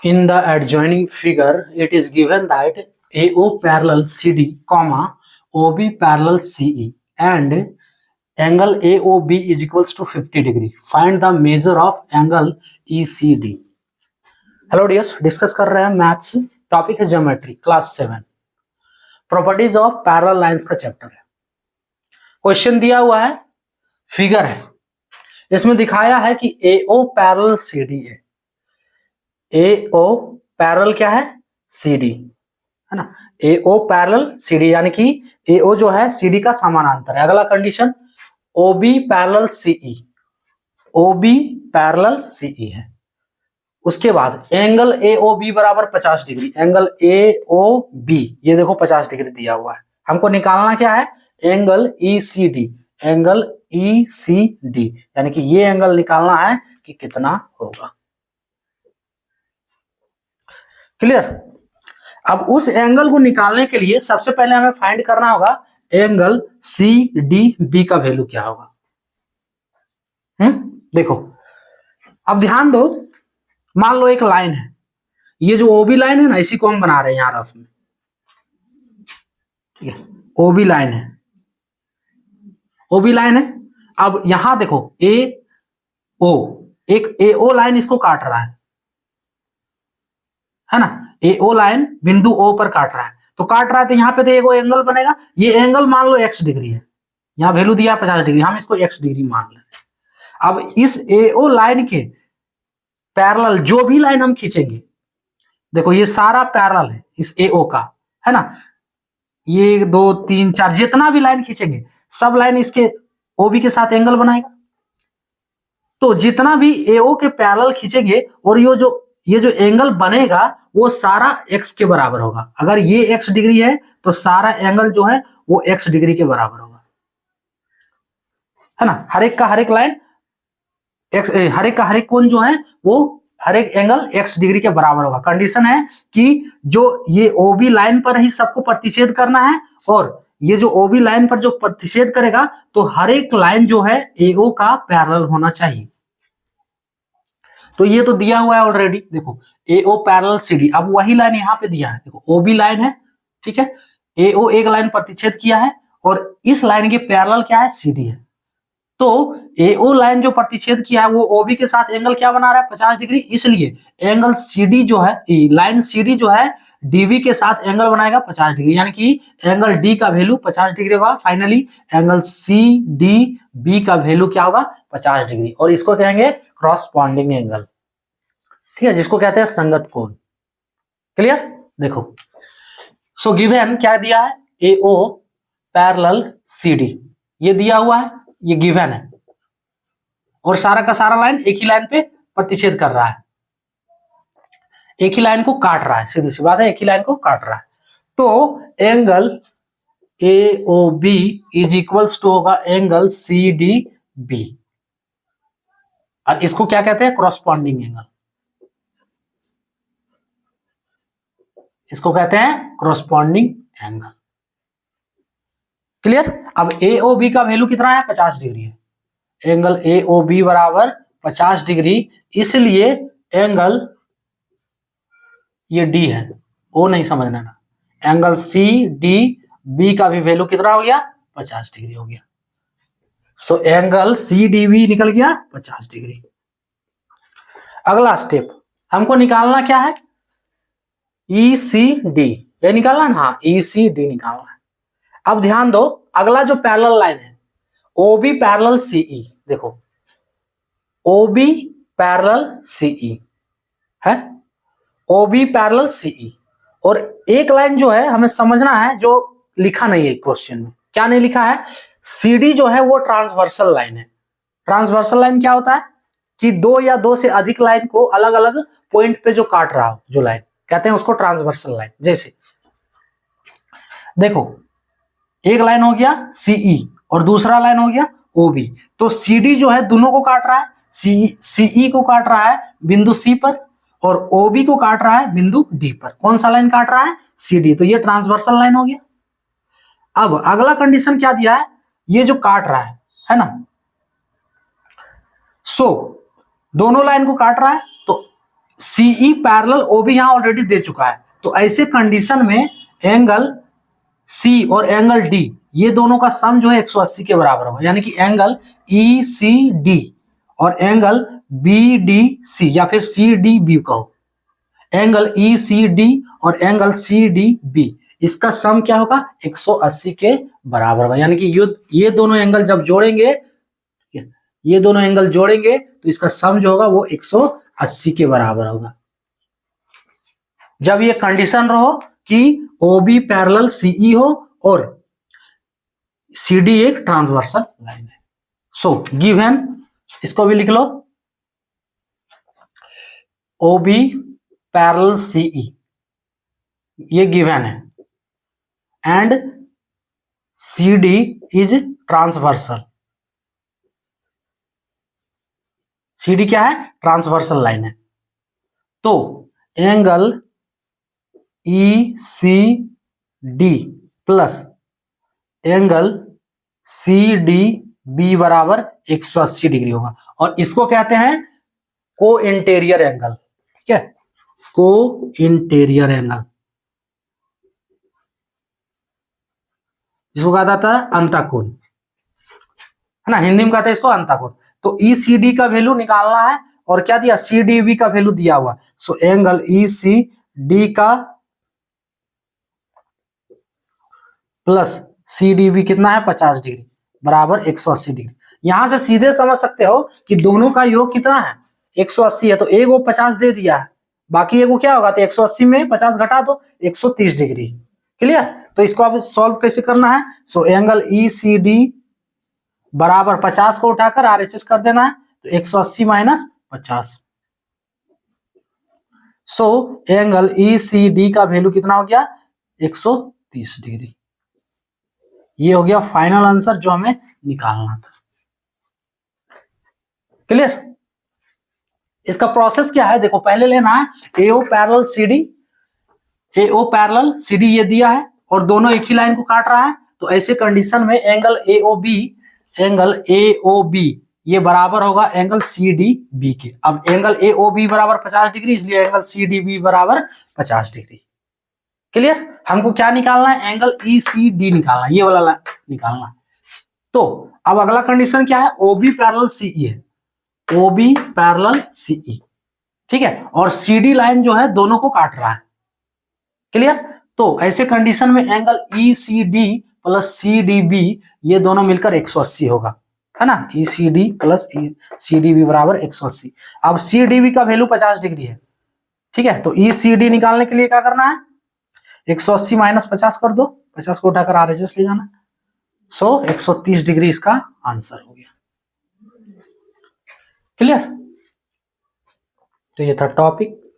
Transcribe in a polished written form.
In the adjoining figure, it is given that AO parallel CD, OB parallel CE, and angle AOB is equals to 50 degree. Find the measure of angle ECD. Hello dears, discuss कर रहे हैं maths, topic है geometry, class 7, properties of parallel lines का chapter है। Question दिया हुआ है, figure है, इसमें दिखाया है कि AO पैरेलल CD है। AO पैरेलल क्या है? CD है ना। AO पैरेलल CD यानी कि AO जो है CD का समानांतर है। अगला condition OB parallel CE, OB parallel CE है। उसके बाद एंगल AOB बराबर 50 डिग्री, एंगल AOB ये देखो 50 डिग्री दिया हुआ है। हमको निकालना क्या है? एंगल ECD, एंगल ECD यानी कि ये एंगल निकालना है कि कितना होगा। क्लियर? अब उस एंगल को निकालने के लिए सबसे पहले हमें फाइंड करना होगा एंगल CDB का वैल्यू क्या होगा। देखो, अब ध्यान दो, मान लो एक लाइन है, ये जो OB लाइन है ना, इसी को हम बना रहे हैं यहाँ रफ में, ठीक है। OB लाइन है, OB लाइन है। अब यहां देखो AO, एक AO लाइन इसको काट रहा है ना। AO लाइन बिंदु O पर काट रहा है, तो काट रहा है तो यहाँ पे तो एक एंगल बनेगा। ये एंगल मान लो x डिग्री है, यहाँ वैल्यू दिया 50 डिग्री, हम इसको x डिग्री मान लें। अब इस AO लाइन के पैरेलल जो भी लाइन हम खींचेंगे, देखो ये सारा पैरेलल है इस AO का, है ना। ये 2 3 4 जितना भी लाइन खींचेंगे सब लाइन इसके OB के साथ एंगल बनाएगा। तो जितना भी AO के पैरेलल खींचेंगे और ये जो एंगल बनेगा वो सारा x के बराबर होगा। अगर ये x डिग्री है तो सारा एंगल जो है वो x डिग्री के बराबर होगा, है ना। हर एक का हर एक लाइन x, हर एक का हर एक कोण जो है वो हर एक एंगल x डिग्री के बराबर होगा। कंडीशन है कि जो ये OB लाइन पर ही सबको प्रतिच्छेद करना है, और ये जो OB लाइन पर जो प्रतिच्छेद करेगा तो हर एक लाइन जो है AO का पैरेलल होना चाहिए। तो ये तो दिया हुआ है ऑलरेडी, देखो AO पैरेलल CD। अब वही लाइन यहाँ पे दिया है, देखो OB लाइन है, ठीक है। AO एक लाइन प्रतिच्छेद किया है और इस लाइन के पैरेलल क्या है? CD है। तो AO लाइन जो प्रतिच्छेद किया है वो OB के साथ एंगल क्या बना रहा है? 50 डिग्री। इसलिए एंगल CD जो है, लाइन CD जो है DB के साथ एंगल बनाएगा 50 डिग्री, यानी कि एंगल D का वैल्यू 50 डिग्री होगा। फाइनली एंगल CDB का वैल्यू क्या होगा? 50 डिग्री, और इसको कहेंगे क्रॉसपॉन्डिंग एंगल, ठीक है, जिसको कहते हैं संगत कोण। क्लियर? देखो, सो गिवन क्या दिया है? AO पैरेलल CD ये दिया हुआ है, ये गिवन है, और सारा का सारा लाइन एक ही लाइन पे प्रतिच्छेद कर रहा है, एक ही लाइन को काट रहा है, सीधी सी बात है, एक ही लाइन को काट रहा है। तो angle AOB is equals to होगा एंगल CDB, और इसको क्या कहते हैं? क्रॉसपॉन्डिंग एंगल, इसको कहते हैं क्रॉसपॉन्डिंग एंगल। क्लियर? अब AOB का वैल्यू कितना है? 50 डिग्री है। एंगल AOB बराबर 50 डिग्री, इसलिए एंगल ये D है, O नहीं समझना ना। एंगल CDB का भी वैल्यू कितना हो गया? 50 डिग्री हो गया। सो एंगल CDB निकल गया 50 डिग्री। अगला स्टेप हमको निकालना क्या है? ECD, ये निकालना है ना। हाँ, ECD निकालना है। अब ध्यान दो, अगला जो पैरेलल लाइन है OB पैरेलल CE, देखो OB पैरेलल CE है, OB पैरेलल CE, और एक लाइन जो है हमें समझना है जो लिखा नहीं है क्वेश्चन में। क्या नहीं लिखा है? CD जो है वो ट्रांसवर्सल लाइन है। ट्रांसवर्सल लाइन क्या होता है? कि 2 या 2 से अधिक लाइन को अलग अलग पॉइंट पे जो काट रहा हो, जो लाइन कहते हैं उसको ट्रांसवर्सल लाइन। जैसे देखो, एक लाइन हो गया CE और दूसरा लाइन हो गया OB, तो CD जो है दोनों को काट रहा है, CE को काट रहा है बिंदु C पर, और OB को काट रहा है बिंदु D पर। कौन सा लाइन काट रहा है? CD, तो ये ट्रांसवर्सल लाइन हो गया। अब अगला कंडीशन क्या दिया है? ये जो काट रहा है ना, सो दोनों लाइन को काट रहा है, तो सीई पैरेलल ओबी यहां ऑलरेडी दे चुका है, तो ऐसे कंडीशन में एंगल सी और एंगल डी ये दोनों का सम जो है 180 के बराबर होगा, यानी कि एंगल ई सी डी और एंगल बी डी सी या फिर सी डी बी कहो, एंगल ई सी डी और एंगल सी डी बी इसका सम क्या होगा 180 के बराबर होगा, यानी कि ये दोनों एंगल जब जोड़ेंगे, ये दोनों एंगल जोड़ेंगे तो इसका सम जो होगा वो 180 के बराबर होगा। जब ये कंडीशन रहो कि OB पैरेलल CE हो और CD एक ट्रांसवर्सल लाइन है। सो गिवन, इसको भी लिख लो, OB पैरेलल CE ये गिवन है and CD is transversal. CD क्या है? ट्रांसवर्सल लाइन है। तो angle ECD plus angle CDB बराबर 180 डिग्री होगा और इसको कहते हैं को इंटीरियर एंगल। ठीक है, को इंटीरियर एंगल, जिसको कहा जाता है अंतःकोण, है ना, हिंदी में कहते हैं इसको अंतःकोण। तो ECD का वैल्यू निकालना है और क्या दिया? CDB का वैल्यू दिया हुआ। सो एंगल ECD का प्लस CDB कितना है? 50 डिग्री बराबर 180 डिग्री। यहां से सीधे समझ सकते हो कि दोनों का योग कितना है? 180 है, तो एक वो 50 दे दिया है, बाकी एक वो क्या होगा? तो 180 में 50 घटा दो, 130 डिग्री। क्लियर? तो इसको अब सॉल्व कैसे करना है? सो एंगल ECD बराबर 50 को उठाकर RHS कर देना है, तो 180 माइनस 50। सो एंगल ECD का वैल्यू कितना हो गया? 130 डिग्री। ये हो गया फाइनल आंसर जो हमें निकालना था। क्लियर? इसका प्रोसेस क्या है? देखो, पहले लेना है AO parallel CD, AO parallel CD ये दिया है और दोनों एक ही लाइन को काट रहा है, तो ऐसे कंडीशन में एंगल AOB ये बराबर होगा एंगल CDB के। अब एंगल AOB बराबर 50 डिग्री, इसलिए एंगल CDB बराबर 50 डिग्री। क्लियर? हमको क्या निकालना है? एंगल ECD निकालना है, ये वाला निकालना है। तो अब अगला कंडीशन क्या है? OB पैरेलल CE है, OB पैरेलल CE, ठीक है, और CD लाइन जो है दोनों को काट रहा है। क्लियर? तो ऐसे कंडीशन में एंगल ECD प्लस CDB ये दोनों मिलकर 180 होगा, है ना, ECD प्लस CDB बराबर 180। अब CDB का वैल्यू 50 डिग्री है, ठीक है, तो ECD निकालने के लिए क्या करना है? 180 माइनस 50 कर दो, 50 को उठाकर RHS ले जाना। सो 130 डिग्री इसका आंसर हो गया। क्लियर? तो ये था टॉपिक।